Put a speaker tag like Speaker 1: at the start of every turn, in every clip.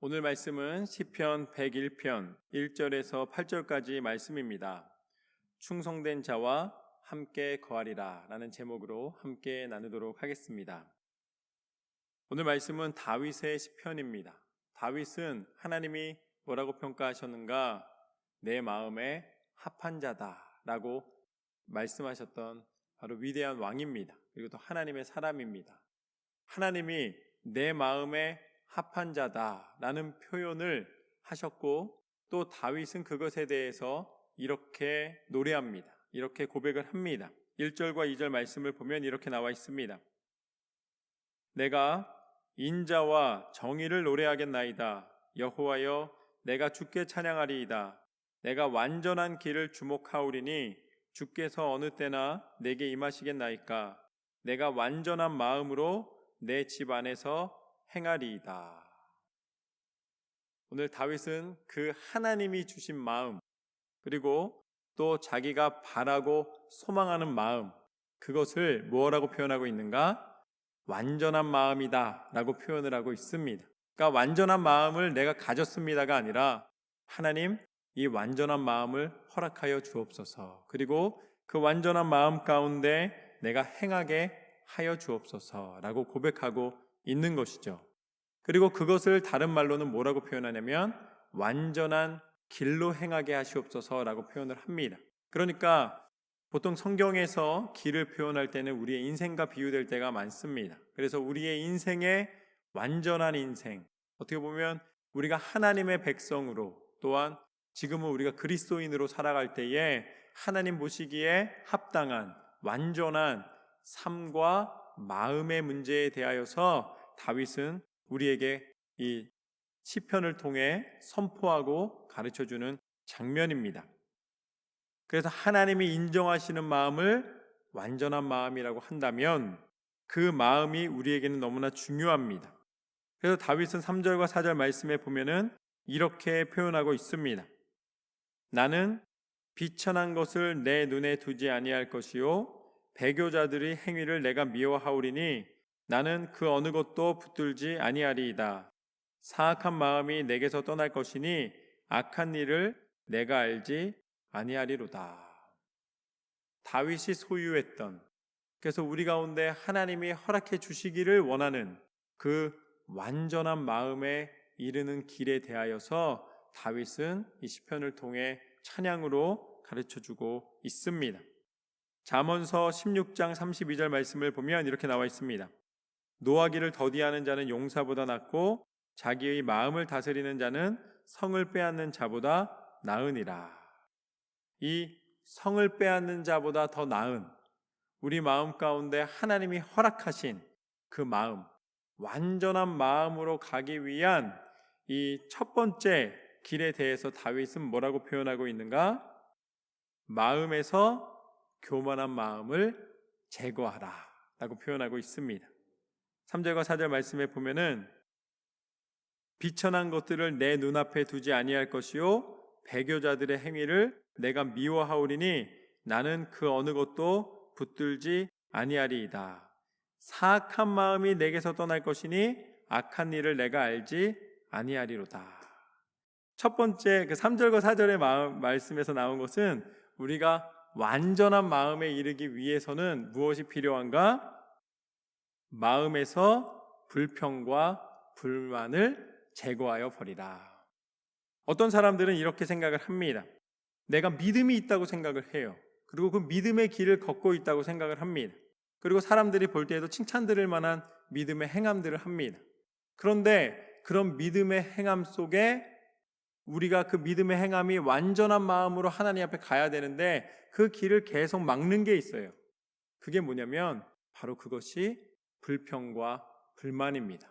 Speaker 1: 오늘 말씀은 시편 101편 1절에서 8절까지 말씀입니다. 충성된 자와 함께 거하리라 라는 제목으로 함께 나누도록 하겠습니다. 오늘 말씀은 다윗의 시편입니다. 다윗은 하나님이 뭐라고 평가하셨는가? 내 마음에 합한 자다 라고 말씀하셨던 바로 위대한 왕입니다. 그리고 또 하나님의 사람입니다. 하나님이 내 마음에 합한 자다 라는 표현을 하셨고, 또 다윗은 그것에 대해서 이렇게 노래합니다. 이렇게 고백을 합니다. 1절과 2절 말씀을 보면 이렇게 나와 있습니다. 내가 인자와 정의를 노래하겠나이다. 여호와여, 내가 주께 찬양하리이다. 내가 완전한 길을 주목하오리니 주께서 어느 때나 내게 임하시겠나이까. 내가 완전한 마음으로 내 집 안에서 행하리이다. 오늘 다윗은 그 하나님이 주신 마음, 그리고 또 자기가 바라고 소망하는 마음, 그것을 뭐라고 표현하고 있는가? 완전한 마음이다 라고 표현을 하고 있습니다. 그러니까 완전한 마음을 내가 가졌습니다가 아니라, 하나님, 이 완전한 마음을 허락하여 주옵소서. 그리고 그 완전한 마음 가운데 내가 행하게 하여 주옵소서 라고 고백하고 있는 것이죠. 그리고 그것을 다른 말로는 뭐라고 표현하냐면 완전한 길로 행하게 하시옵소서 라고 표현을 합니다. 그러니까 보통 성경에서 길을 표현할 때는 우리의 인생과 비유될 때가 많습니다. 그래서 우리의 인생의 완전한 인생, 어떻게 보면 우리가 하나님의 백성으로, 또한 지금은 우리가 그리스도인으로 살아갈 때에 하나님 보시기에 합당한 완전한 삶과 마음의 문제에 대하여서 다윗은 우리에게 이 시편을 통해 선포하고 가르쳐주는 장면입니다. 그래서 하나님이 인정하시는 마음을 완전한 마음이라고 한다면 그 마음이 우리에게는 너무나 중요합니다. 그래서 다윗은 3절과 4절 말씀에 보면은 이렇게 표현하고 있습니다. 나는 비천한 것을 내 눈에 두지 아니할 것이요 배교자들의 행위를 내가 미워하오리니 나는 그 어느 것도 붙들지 아니하리이다. 사악한 마음이 내게서 떠날 것이니 악한 일을 내가 알지 아니하리로다. 다윗이 소유했던, 그래서 우리 가운데 하나님이 허락해 주시기를 원하는 그 완전한 마음에 이르는 길에 대하여서 다윗은 이 시편을 통해 찬양으로 가르쳐주고 있습니다. 잠언서 16장 32절 말씀을 보면 이렇게 나와 있습니다. 노하기를 더디하는 자는 용사보다 낫고 자기의 마음을 다스리는 자는 성을 빼앗는 자보다 나으니라. 이 성을 빼앗는 자보다 더 나은 우리 마음 가운데 하나님이 허락하신 그 마음, 완전한 마음으로 가기 위한 이 첫 번째 길에 대해서 다윗은 뭐라고 표현하고 있는가? 마음에서 교만한 마음을 제거하라 라고 표현하고 있습니다. 3절과 4절 말씀에 보면은 비천한 것들을 내 눈앞에 두지 아니할 것이요 배교자들의 행위를 내가 미워하오리니 나는 그 어느 것도 붙들지 아니하리이다. 사악한 마음이 내게서 떠날 것이니 악한 일을 내가 알지 아니하리로다. 첫 번째 그 3절과 4절의 말씀에서 나온 것은 우리가 완전한 마음에 이르기 위해서는 무엇이 필요한가? 마음에서 불평과 불만을 제거하여 버리라. 어떤 사람들은 이렇게 생각을 합니다. 내가 믿음이 있다고 생각을 해요. 그리고 그 믿음의 길을 걷고 있다고 생각을 합니다. 그리고 사람들이 볼 때에도 칭찬 들을 만한 믿음의 행함들을 합니다. 그런데 그런 믿음의 행함 속에 우리가 그 믿음의 행함이 완전한 마음으로 하나님 앞에 가야 되는데 그 길을 계속 막는 게 있어요. 그게 뭐냐면 바로 그것이 불평과 불만입니다.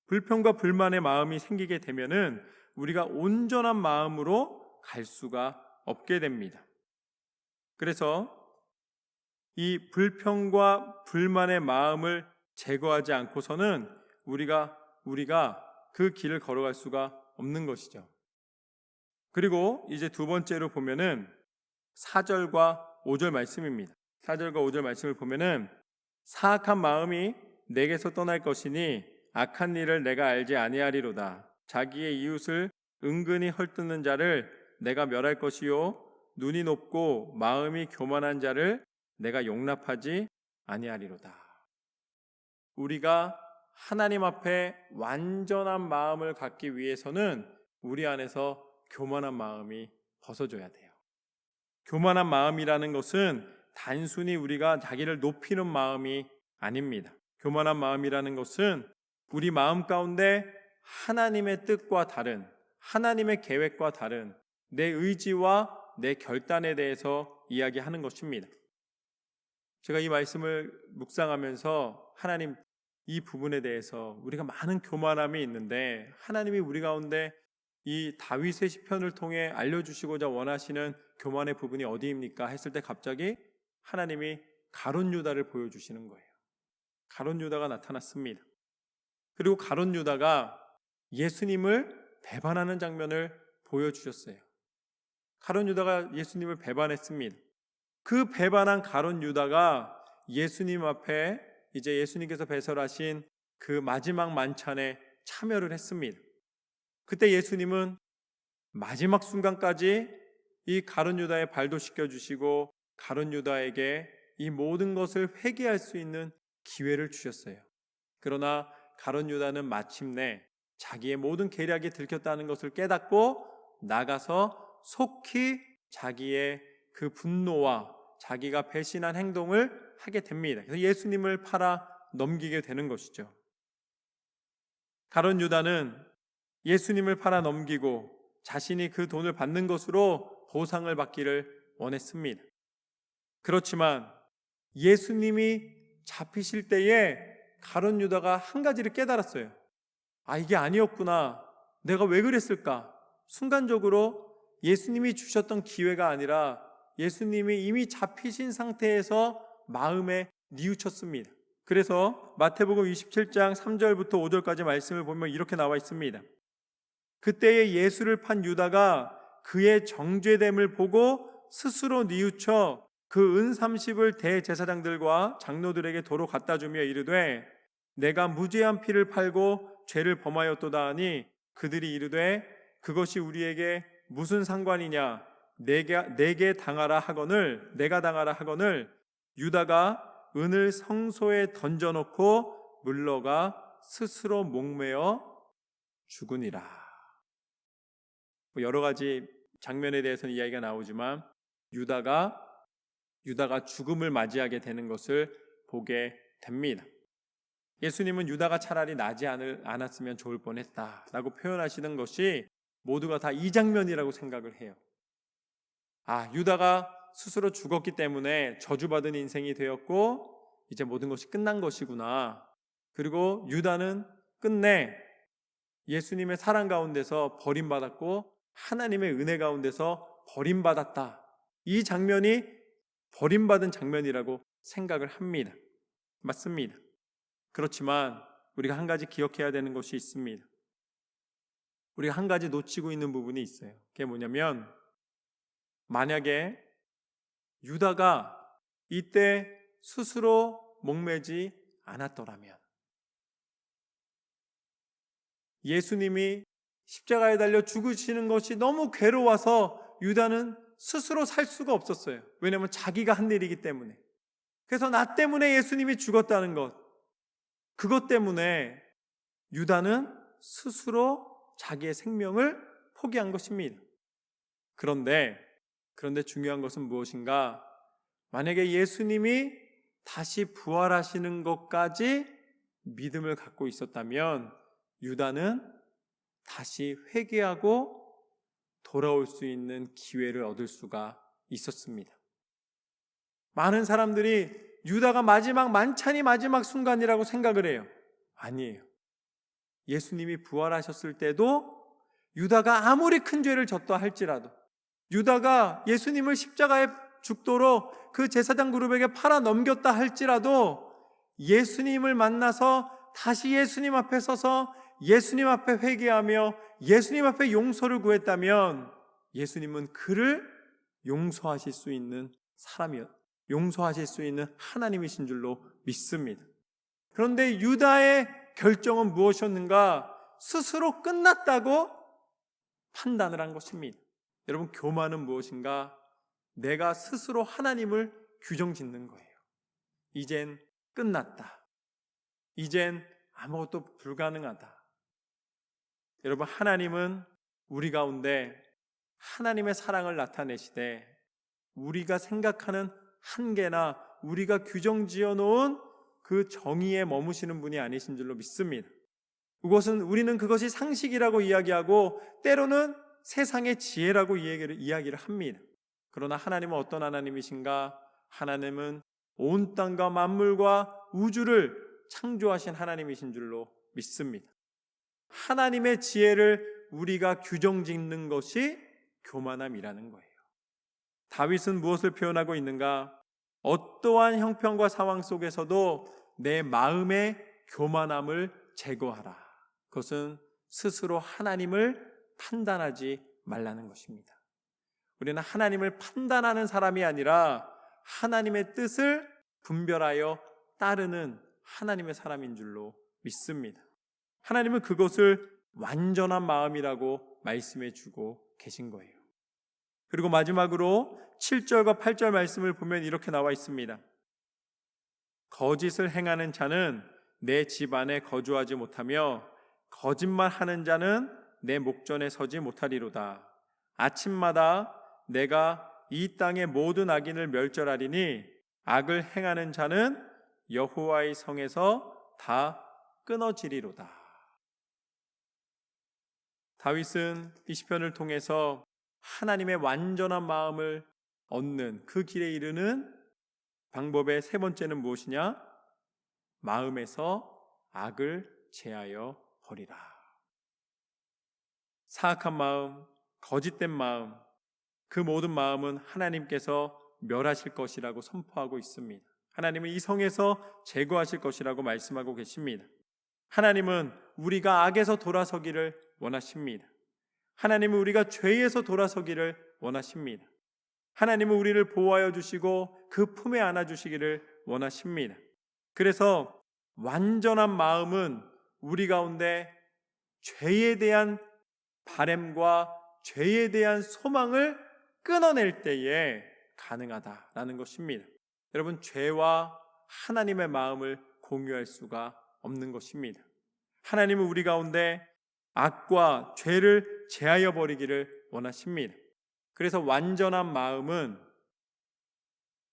Speaker 1: 불평과 불만의 마음이 생기게 되면은 우리가 온전한 마음으로 갈 수가 없게 됩니다. 그래서 이 불평과 불만의 마음을 제거하지 않고서는 우리가 그 길을 걸어갈 수가 없는 것이죠. 그리고 이제 두 번째로 보면은 4절과 5절 말씀입니다. 4절과 5절 말씀을 보면은 사악한 마음이 내게서 떠날 것이니 악한 일을 내가 알지 아니하리로다. 자기의 이웃을 은근히 헐뜯는 자를 내가 멸할 것이요 눈이 높고 마음이 교만한 자를 내가 용납하지 아니하리로다. 우리가 하나님 앞에 완전한 마음을 갖기 위해서는 우리 안에서 교만한 마음이 벗어져야 돼요. 교만한 마음이라는 것은 단순히 우리가 자기를 높이는 마음이 아닙니다. 교만한 마음이라는 것은 우리 마음 가운데 하나님의 뜻과 다른, 하나님의 계획과 다른 내 의지와 내 결단에 대해서 이야기하는 것입니다. 제가 이 말씀을 묵상하면서 하나님, 이 부분에 대해서 우리가 많은 교만함이 있는데 하나님이 우리 가운데 이 다윗의 시편을 통해 알려주시고자 원하시는 교만의 부분이 어디입니까? 했을 때 갑자기 하나님이 가룟 유다를 보여주시는 거예요. 가룟 유다가 나타났습니다. 그리고 가룟 유다가 예수님을 배반하는 장면을 보여주셨어요. 가룟 유다가 예수님을 배반했습니다. 그 배반한 가룟 유다가 예수님 앞에 이제 예수님께서 배설하신 그 마지막 만찬에 참여를 했습니다. 그때 예수님은 마지막 순간까지 이 가룟 유다의 발도 씻겨주시고 가룟 유다에게 이 모든 것을 회개할 수 있는 기회를 주셨어요. 그러나 가룟 유다는 마침내 자기의 모든 계략이 들켰다는 것을 깨닫고 나가서 속히 자기의 그 분노와 자기가 배신한 행동을 하게 됩니다. 그래서 예수님을 팔아 넘기게 되는 것이죠. 가룟 유다는 예수님을 팔아 넘기고 자신이 그 돈을 받는 것으로 보상을 받기를 원했습니다. 그렇지만 예수님이 잡히실 때에 가룟 유다가 한 가지를 깨달았어요. 아, 이게 아니었구나. 내가 왜 그랬을까? 순간적으로 예수님이 주셨던 기회가 아니라 예수님이 이미 잡히신 상태에서 마음에 뉘우쳤습니다. 그래서 마태복음 27장 3절부터 5절까지 말씀을 보면 이렇게 나와 있습니다. 그때에 예수를 판 유다가 그의 정죄됨을 보고 스스로 뉘우쳐 그 은 30을 대제사장들과 장로들에게 도로 갖다 주며 이르되 내가 무죄한 피를 팔고 죄를 범하였도다 하니 그들이 이르되 그것이 우리에게 무슨 상관이냐 내게 당하라 하거늘 내가 당하라 하거늘 유다가 은을 성소에 던져놓고 물러가 스스로 목매어 죽으니라. 여러 가지 장면에 대해서는 이야기가 나오지만 유다가 죽음을 맞이하게 되는 것을 보게 됩니다. 예수님은 유다가 차라리 나지 않았으면 좋을 뻔했다라고 표현하시는 것이 모두가 다 이 장면이라고 생각을 해요. 아, 유다가 스스로 죽었기 때문에 저주받은 인생이 되었고 이제 모든 것이 끝난 것이구나. 그리고 유다는 끝내 예수님의 사랑 가운데서 버림받았고 하나님의 은혜 가운데서 버림받았다. 이 장면이 버림받은 장면이라고 생각을 합니다. 맞습니다. 그렇지만 우리가 한 가지 기억해야 되는 것이 있습니다. 우리가 한 가지 놓치고 있는 부분이 있어요. 그게 뭐냐면 만약에 유다가 이때 스스로 목매지 않았더라면 예수님이 십자가에 달려 죽으시는 것이 너무 괴로워서 유다는 스스로 살 수가 없었어요. 왜냐하면 자기가 한 일이기 때문에. 그래서 나 때문에 예수님이 죽었다는 것, 그것 때문에 유다는 스스로 자기의 생명을 포기한 것입니다. 그런데 중요한 것은 무엇인가? 만약에 예수님이 다시 부활하시는 것까지 믿음을 갖고 있었다면 유다는 다시 회개하고 돌아올 수 있는 기회를 얻을 수가 있었습니다. 많은 사람들이 유다가 마지막 만찬이 마지막 순간이라고 생각을 해요. 아니에요. 예수님이 부활하셨을 때도 유다가 아무리 큰 죄를 졌다 할지라도 유다가 예수님을 십자가에 죽도록 그 제사장 그룹에게 팔아 넘겼다 할지라도 예수님을 만나서 다시 예수님 앞에 서서 예수님 앞에 회개하며 예수님 앞에 용서를 구했다면 예수님은 그를 용서하실 수 있는 용서하실 수 있는 하나님이신 줄로 믿습니다. 그런데 유다의 결정은 무엇이었는가? 스스로 끝났다고 판단을 한 것입니다. 여러분, 교만은 무엇인가? 내가 스스로 하나님을 규정짓는 거예요. 이젠 끝났다. 이젠 아무것도 불가능하다. 여러분, 하나님은 우리 가운데 하나님의 사랑을 나타내시되 우리가 생각하는 한계나 우리가 규정지어 놓은 그 정의에 머무시는 분이 아니신 줄로 믿습니다. 우리는 그것이 상식이라고 이야기하고 때로는 세상의 지혜라고 이야기를 합니다. 그러나 하나님은 어떤 하나님이신가? 하나님은 온 땅과 만물과 우주를 창조하신 하나님이신 줄로 믿습니다. 하나님의 지혜를 우리가 규정짓는 것이 교만함이라는 거예요. 다윗은 무엇을 표현하고 있는가? 어떠한 형편과 상황 속에서도 내 마음의 교만함을 제거하라. 그것은 스스로 하나님을 판단하지 말라는 것입니다. 우리는 하나님을 판단하는 사람이 아니라 하나님의 뜻을 분별하여 따르는 하나님의 사람인 줄로 믿습니다. 하나님은 그것을 완전한 마음이라고 말씀해 주고 계신 거예요. 그리고 마지막으로 7절과 8절 말씀을 보면 이렇게 나와 있습니다. 거짓을 행하는 자는 내 집 안에 거주하지 못하며 거짓말하는 자는 내 목전에 서지 못하리로다. 아침마다 내가 이 땅의 모든 악인을 멸절하리니 악을 행하는 자는 여호와의 성에서 다 끊어지리로다. 다윗은 이 시편을 통해서 하나님의 완전한 마음을 얻는 그 길에 이르는 방법의 세 번째는 무엇이냐? 마음에서 악을 제하여 버리라. 사악한 마음, 거짓된 마음, 그 모든 마음은 하나님께서 멸하실 것이라고 선포하고 있습니다. 하나님은 이 성에서 제거하실 것이라고 말씀하고 계십니다. 하나님은 우리가 악에서 돌아서기를 원하십니다. 하나님은 우리가 죄에서 돌아서기를 원하십니다. 하나님은 우리를 보호하여 주시고 그 품에 안아주시기를 원하십니다. 그래서 완전한 마음은 우리 가운데 죄에 대한 바램과 죄에 대한 소망을 끊어낼 때에 가능하다라는 것입니다. 여러분, 죄와 하나님의 마음을 공유할 수가 없는 것입니다. 하나님은 우리 가운데 악과 죄를 제하여 버리기를 원하십니다. 그래서 완전한 마음은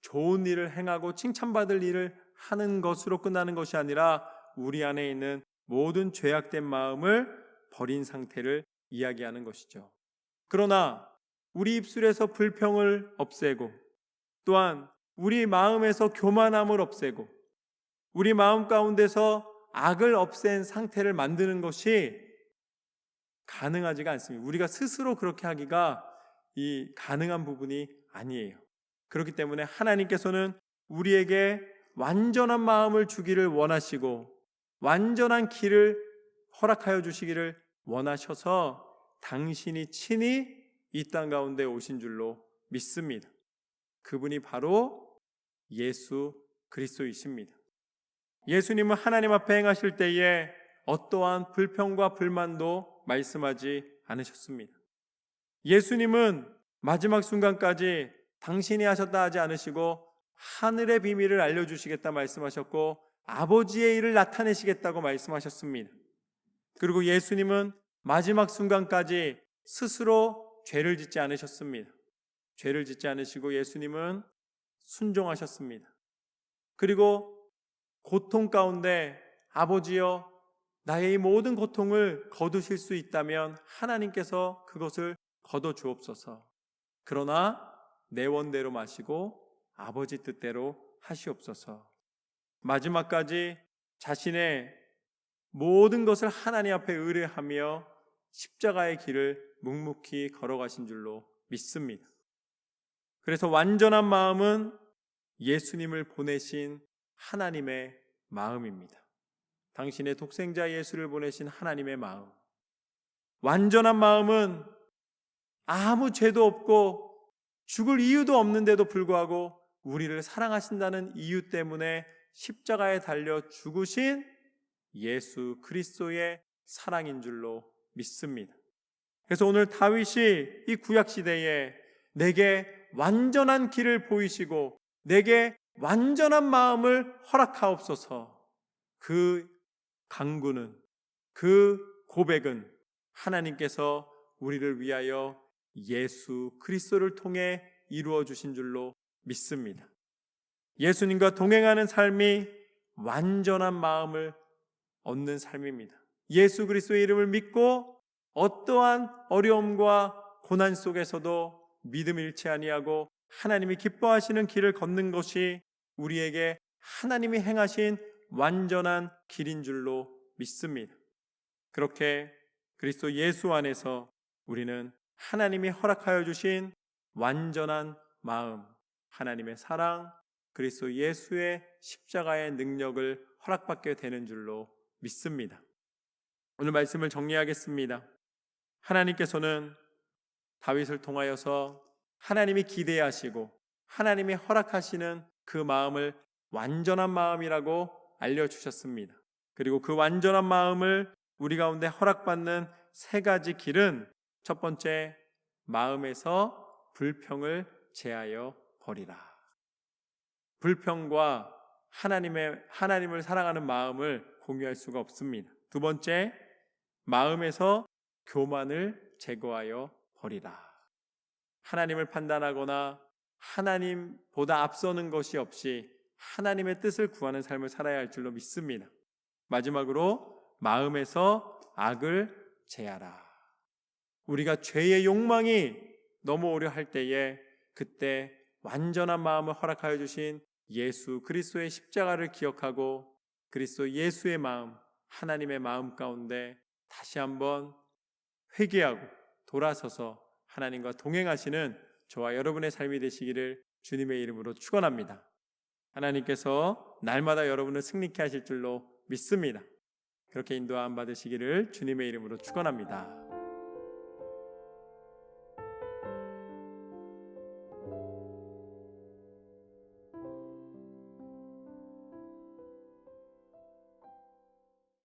Speaker 1: 좋은 일을 행하고 칭찬받을 일을 하는 것으로 끝나는 것이 아니라 우리 안에 있는 모든 죄악된 마음을 버린 상태를 이야기하는 것이죠. 그러나 우리 입술에서 불평을 없애고 또한 우리 마음에서 교만함을 없애고 우리 마음 가운데서 악을 없앤 상태를 만드는 것이 가능하지가 않습니다. 우리가 스스로 그렇게 하기가 가능한 부분이 아니에요. 그렇기 때문에 하나님께서는 우리에게 완전한 마음을 주기를 원하시고 완전한 길을 허락하여 주시기를 원하셔서 당신이 친히 이 땅 가운데 오신 줄로 믿습니다. 그분이 바로 예수 그리스도이십니다. 예수님은 하나님 앞에 행하실 때에 어떠한 불평과 불만도 말씀하지 않으셨습니다. 예수님은 마지막 순간까지 당신이 하셨다 하지 않으시고 하늘의 비밀을 알려주시겠다 말씀하셨고 아버지의 일을 나타내시겠다고 말씀하셨습니다. 그리고 예수님은 마지막 순간까지 스스로 죄를 짓지 않으셨습니다. 죄를 짓지 않으시고 예수님은 순종하셨습니다. 그리고 고통 가운데 아버지여 나의 이 모든 고통을 거두실 수 있다면 하나님께서 그것을 거둬주옵소서. 그러나 내 원대로 마시고 아버지 뜻대로 하시옵소서. 마지막까지 자신의 모든 것을 하나님 앞에 의뢰하며 십자가의 길을 묵묵히 걸어가신 줄로 믿습니다. 그래서 완전한 마음은 예수님을 보내신 하나님의 마음입니다. 당신의 독생자 예수를 보내신 하나님의 마음. 완전한 마음은 아무 죄도 없고 죽을 이유도 없는데도 불구하고 우리를 사랑하신다는 이유 때문에 십자가에 달려 죽으신 예수 그리스도의 사랑인 줄로 믿습니다. 그래서 오늘 다윗이 이 구약 시대에 내게 완전한 길을 보이시고 내게 완전한 마음을 허락하옵소서, 그 간구는, 그 고백은 하나님께서 우리를 위하여 예수 그리스도를 통해 이루어 주신 줄로 믿습니다. 예수님과 동행하는 삶이 완전한 마음을 얻는 삶입니다. 예수 그리스도의 이름을 믿고 어떠한 어려움과 고난 속에서도 믿음 잃지 아니하고 하나님이 기뻐하시는 길을 걷는 것이 우리에게 하나님이 행하신 완전한 길인 줄로 믿습니다. 그렇게 그리스도 예수 안에서 우리는 하나님이 허락하여 주신 완전한 마음, 하나님의 사랑, 그리스도 예수의 십자가의 능력을 허락받게 되는 줄로 믿습니다. 오늘 말씀을 정리하겠습니다. 하나님께서는 다윗을 통하여서 하나님이 기대하시고 하나님이 허락하시는 그 마음을 완전한 마음이라고 알려주셨습니다. 그리고 그 완전한 마음을 우리 가운데 허락받는 세 가지 길은, 첫 번째, 마음에서 불평을 제하여 버리라. 불평과 하나님을 사랑하는 마음을 공유할 수가 없습니다. 두 번째, 마음에서 교만을 제거하여 버리라. 하나님을 판단하거나 하나님보다 앞서는 것이 없이 하나님의 뜻을 구하는 삶을 살아야 할 줄로 믿습니다. 마지막으로 마음에서 악을 제하라. 우리가 죄의 욕망이 넘어오려 할 때에 그때 완전한 마음을 허락하여 주신 예수 그리스도의 십자가를 기억하고 그리스도 예수의 마음, 하나님의 마음 가운데 다시 한번 회개하고 돌아서서 하나님과 동행하시는 저와 여러분의 삶이 되시기를 주님의 이름으로 축원합니다. 하나님께서 날마다 여러분을 승리케 하실 줄로 믿습니다. 그렇게 인도함 받으시기를 주님의 이름으로 축원합니다.